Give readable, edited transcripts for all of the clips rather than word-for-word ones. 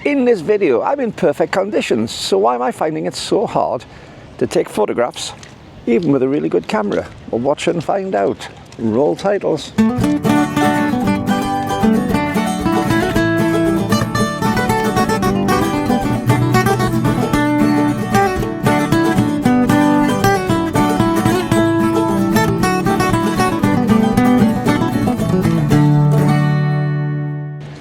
In this video, I'm in perfect conditions, so why am I finding it so hard to take photographs, even with a really good camera? Well, watch and find out. Roll titles.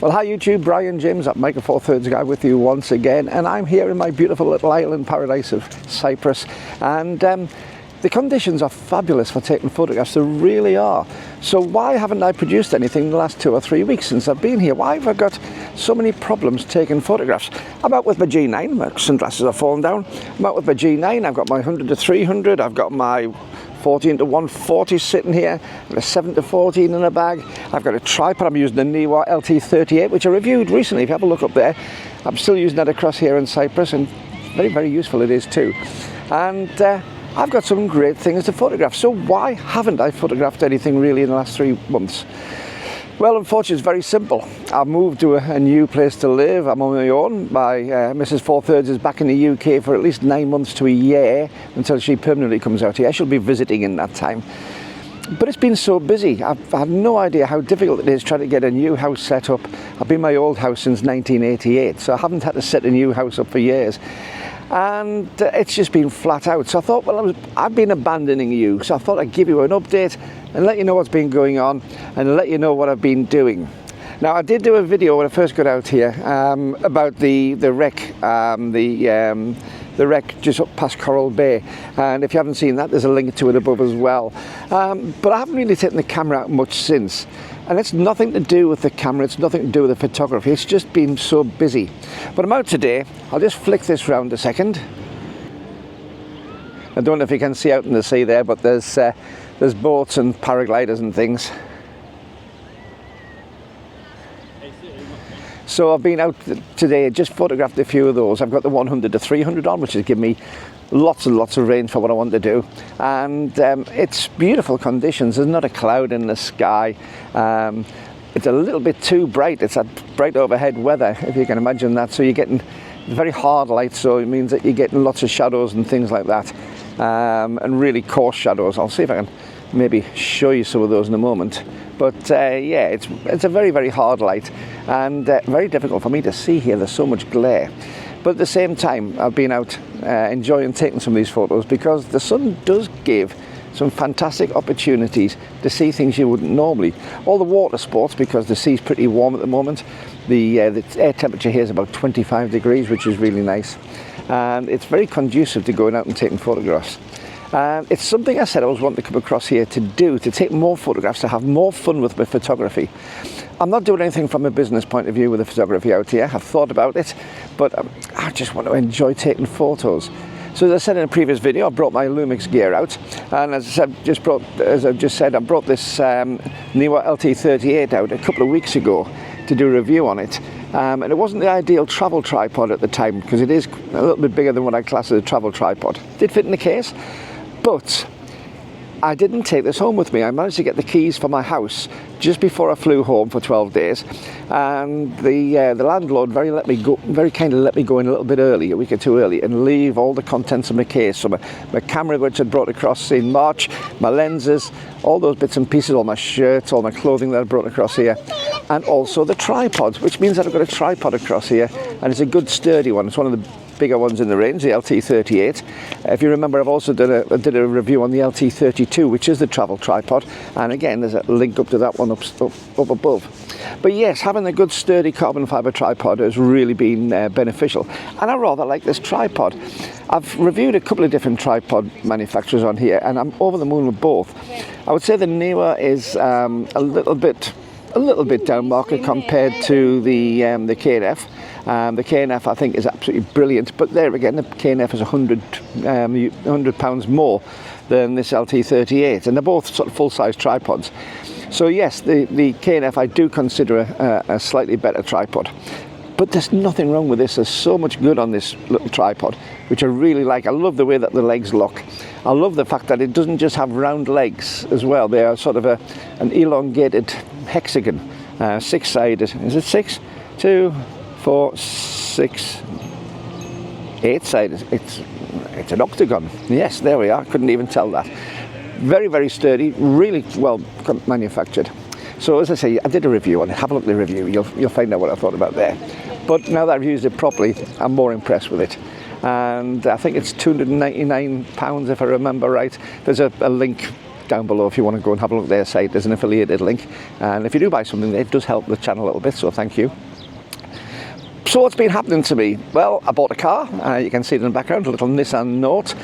Well, hi YouTube, Brian James at Micro Four Thirds Guy with you once again, and I'm here in my beautiful little island paradise of Cyprus, and the conditions are fabulous for taking photographs, they really are. So why haven't I produced anything in the last 2 or 3 weeks since I've been here? Why have I got so many problems taking photographs? I'm out with my G9, my sunglasses are falling down. I'm out with my G9, I've got my 100-300, I've got my 14-140 sitting here, I've got a 7-14 in a bag. I've got a tripod, I'm using the Newa LT38, which I reviewed recently. If you have a look up there, I'm still using that across here in Cyprus, and very, very useful it is too. And I've got some great things to photograph. So why haven't I photographed anything really in the last 3 months? Well, unfortunately, it's very simple. I've moved to a new place to live. I'm on my own. My Mrs. Four Thirds is back in the UK for at least 9 months to a year until she permanently comes out here. She'll be visiting in that time. But it's been so busy. I've had no idea how difficult it is trying to get a new house set up. I've been in my old house since 1988, so I haven't had to set a new house up for years. And it's just been flat out. So I thought, well, I've been abandoning you, so I thought I'd give you an update and let you know what's been going on and let you know what I've been doing. Now, I did do a video when I first got out here about the wreck, the wreck just up past Coral Bay, and if you haven't seen that, there's a link to it above as well. But I haven't really taken the camera out much since, and it's nothing to do with the camera, it's nothing to do with the photography, it's just been so busy. But I'm out today. I'll just flick this round a second. I don't know if you can see out in the sea there, but there's boats and paragliders and things. So I've been out today, just photographed a few of those. I've got the 100-300 on, which has given me lots and lots of range for what I want to do. And it's beautiful conditions. There's not a cloud in the sky. It's a little bit too bright. It's that bright overhead weather, if you can imagine that. So you're getting very hard light, so it means that you're getting lots of shadows and things like that. And really coarse shadows. I'll see if I can maybe show you some of those in a moment. But yeah, it's a very, very hard light, and very difficult for me to see here. There's so much glare. But at the same time, I've been out enjoying taking some of these photos, because the sun does give some fantastic opportunities to see things you wouldn't normally. All the water sports, because the sea's pretty warm at the moment. The air temperature here is about 25 degrees, which is really nice. And it's very conducive to going out and taking photographs. And it's something I said I was wanting to come across here to do, to take more photographs, to have more fun with my photography. I'm not doing anything from a business point of view with the photography out here. I've thought about it, but I just want to enjoy taking photos. So as I said in a previous video, I brought my Lumix gear out, and as I've just said, I brought this Newa LT38 out a couple of weeks ago to do a review on it. And it wasn't the ideal travel tripod at the time, because it is a little bit bigger than what I class as a travel tripod. It did fit in the case. But I didn't take this home with me. I managed to get the keys for my house just before I flew home for 12 days, and the landlord very kindly let me go in a little bit early, a week or two early, and leave all the contents of my case. So my camera, which I'd brought across in March, my lenses, all those bits and pieces, all my shirts, all my clothing that I brought across here, and also the tripod, which means that I've got a tripod across here, and it's a good sturdy one. It's one of the bigger ones in the range, the LT38. If you remember, I've also did a review on the LT32, which is the travel tripod, and again there's a link up to that one up above. But yes, having a good sturdy carbon fibre tripod has really been beneficial, and I rather like this tripod. I've reviewed a couple of different tripod manufacturers on here, and I'm over the moon with both. I would say the Newa is a little bit down market compared to the KNF. The KNF, I think, is absolutely brilliant, but there again, the KNF is £100 more than this LT38, and they're both sort of full-size tripods. So yes, the KNF I do consider a slightly better tripod, but there's nothing wrong with this. There's so much good on this little tripod, which I really like. I love the way that the legs look. I love the fact that it doesn't just have round legs as well. They are sort of an elongated hexagon, six-sided. Is it 6? 2, 4, 6, 8 sided. It's an octagon. Yes, there we are. Couldn't even tell that. Very, very sturdy, really well manufactured. So as I say, I did a review on it. Have a look at the review. You'll find out what I thought about there. But now that I've used it properly, I'm more impressed with it. And I think it's £299 if I remember right. There's a link down below if you want to go and have a look at their site. There's an affiliated link. And if you do buy something, it does help the channel a little bit, so thank you. So what's been happening to me? Well, I bought a car. You can see it in the background, a little Nissan Note.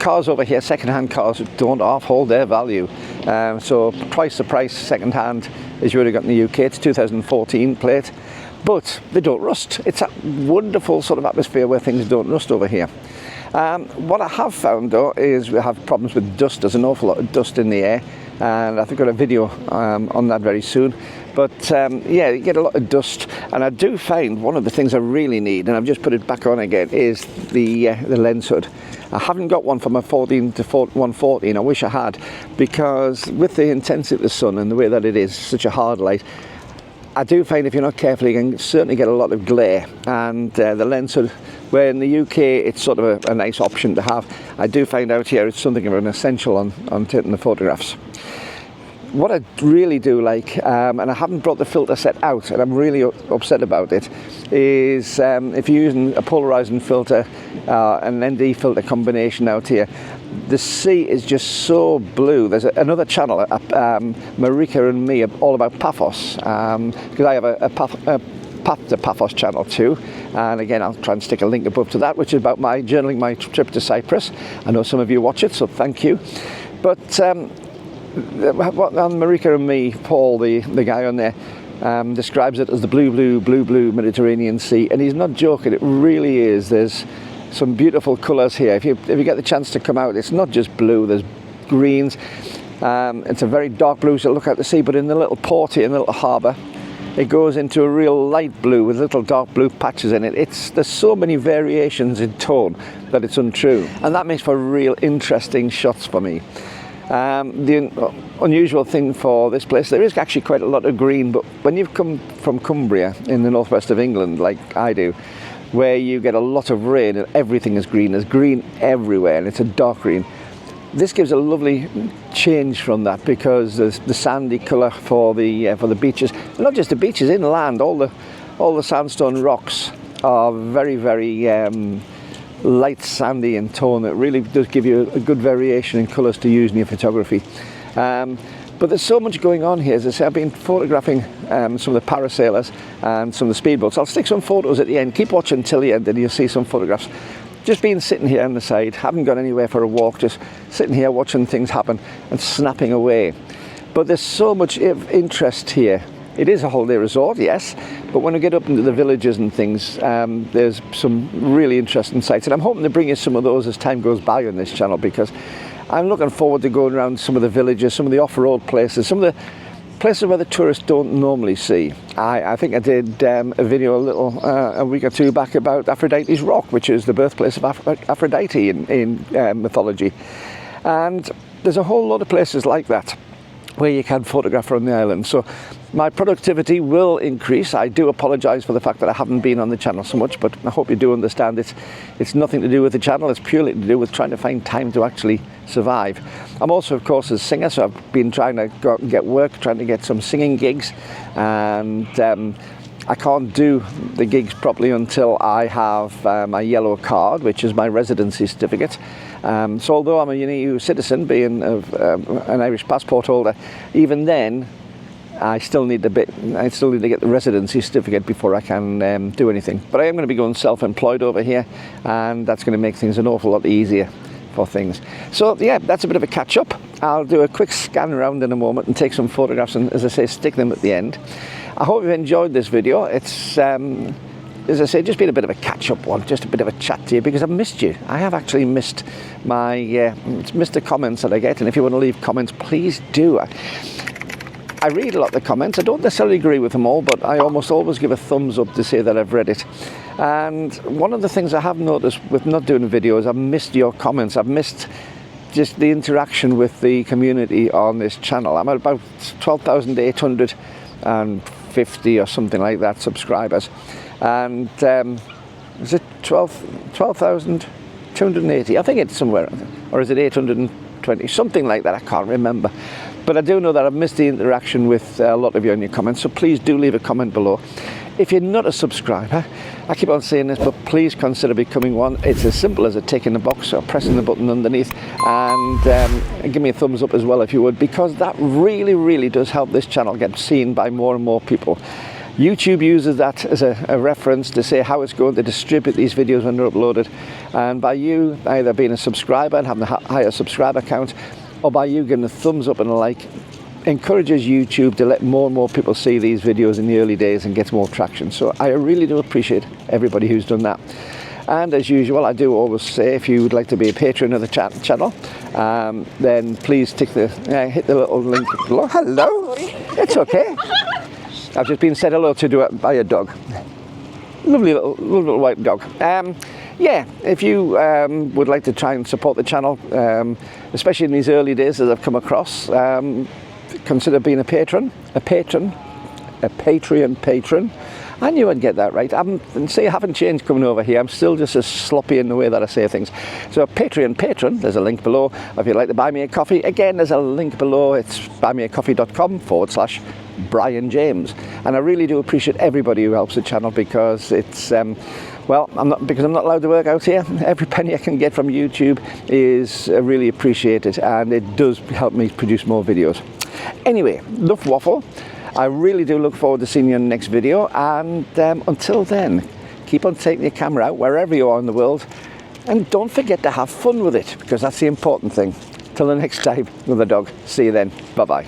Cars over here, second-hand cars, don't half hold their value. So twice the price second-hand as you would have got in the UK. It's 2014 plate, but they don't rust. It's a wonderful sort of atmosphere where things don't rust over here. What I have found though is we have problems with dust. There's an awful lot of dust in the air, and I think I've got a video on that very soon. But yeah, you get a lot of dust, and I do find one of the things I really need, and I've just put it back on again, is the lens hood. I haven't got one from a 14 to 114. I wish I had, because with the intensity of the sun and the way that it is such a hard light, I do find if you're not careful, you can certainly get a lot of glare. And the lens hood, where in the UK it's sort of a nice option to have, I do find out here it's something of an essential on taking the photographs. What I really do like, and I haven't brought the filter set out, and I'm really upset about it, is if you're using a polarizing filter, an ND filter combination out here, the sea is just so blue. There's another channel, Marika and me, all about Paphos, because I have a Path to Paphos channel too, and again I'll try and stick a link above to that, which is about my journaling my trip to Cyprus. I know some of you watch it, so thank you. But on Marika and me, Paul, the guy on there, describes it as the blue Mediterranean Sea, and he's not joking. It really is. There's some beautiful colours here. If you get the chance to come out, it's not just blue. There's greens. It's a very dark blue, so look out to sea. But in the little port here, in the little harbour, it goes into a real light blue with little dark blue patches in it. There's so many variations in tone that it's untrue, and that makes for real interesting shots for me. The unusual thing for this place, there is actually quite a lot of green, but when you've come from Cumbria in the northwest of England, like I do, where you get a lot of rain and everything is green, there's green everywhere, and it's a dark green. This gives a lovely change from that, because there's the sandy colour for the beaches. Not just the beaches, inland, all the sandstone rocks are very, very light sandy in tone. It really does give you a good variation in colours to use in your photography. But there's so much going on here. As I say, I've been photographing some of the parasailers and some of the speedboats. I'll stick some photos at the end. Keep watching till the end and you'll see some photographs. Just been sitting here on the side, haven't gone anywhere for a walk, just sitting here watching things happen and snapping away. But there's so much interest here. It is a holiday resort, yes, but when we get up into the villages and things, there's some really interesting sights, and I'm hoping to bring you some of those as time goes by on this channel, because I'm looking forward to going around some of the villages, some of the off-road places, some of the places where the tourists don't normally see. I think I did a video a week or two back about Aphrodite's Rock, which is the birthplace of Aphrodite in mythology, and there's a whole lot of places like that where you can photograph on the island. So my productivity will increase. I do apologise for the fact that I haven't been on the channel so much, but I hope you do understand it's nothing to do with the channel. It's purely to do with trying to find time to actually survive. I'm also, of course, a singer, so I've been trying to go out and get work, trying to get some singing gigs, and I can't do the gigs properly until I have my yellow card, which is my residency certificate. So although I'm a EU citizen, being an Irish passport holder, even then I still need to get the residency certificate before I can do anything. But I am going to be going self-employed over here, and that's going to make things an awful lot easier for things. So yeah, that's a bit of a catch-up. I'll do a quick scan around in a moment and take some photographs, and as I say, stick them at the end. I hope you've enjoyed this video. It's as I say, just been a bit of a catch-up one, just a bit of a chat to you, because I've missed you. I have actually missed missed the comments that I get, and if you want to leave comments, please do. I read a lot of the comments. I don't necessarily agree with them all, but I almost always give a thumbs up to say that I've read it. And one of the things I have noticed with not doing videos, I've missed your comments. I've missed just the interaction with the community on this channel. I'm at about 12,850 or something like that subscribers. and is it 12,280? I think it's somewhere, or is it 820? Something like that, I can't remember. But I do know that I've missed the interaction with a lot of you in your comments, so please do leave a comment below. If you're not a subscriber, I keep on saying this, but please consider becoming one. It's as simple as a tick in the box or pressing the button underneath, and give me a thumbs up as well if you would, because that really, really does help this channel get seen by more and more people. YouTube uses that as a reference to say how it's going to distribute these videos when they're uploaded, and by you either being a subscriber and having a higher subscriber count, or by you giving a thumbs up and a like, encourages YouTube to let more and more people see these videos in the early days and get more traction. So I really do appreciate everybody who's done that. And as usual, I do always say, if you would like to be a patron of the channel, then please hit the little link below. Hello. It's okay. I've just been said hello to by a dog. Lovely little white dog. Yeah, if you would like to try and support the channel, especially in these early days as I've come across, consider being a Patreon patron. I knew I'd get that right. I haven't changed coming over here. I'm still just as sloppy in the way that I say things. So Patreon patron, there's a link below. If you'd like to buy me a coffee, again, there's a link below. It's buymeacoffee.com/Brian James. And I really do appreciate everybody who helps the channel, because it's well, I'm not allowed to work out here. Every penny I can get from YouTube is really appreciated, and it does help me produce more videos. Anyway, enough waffle. I really do look forward to seeing you in the next video, and until then, keep on taking your camera out wherever you are in the world, and don't forget to have fun with it, because that's the important thing. Till the next time with the dog. See you then. Bye bye.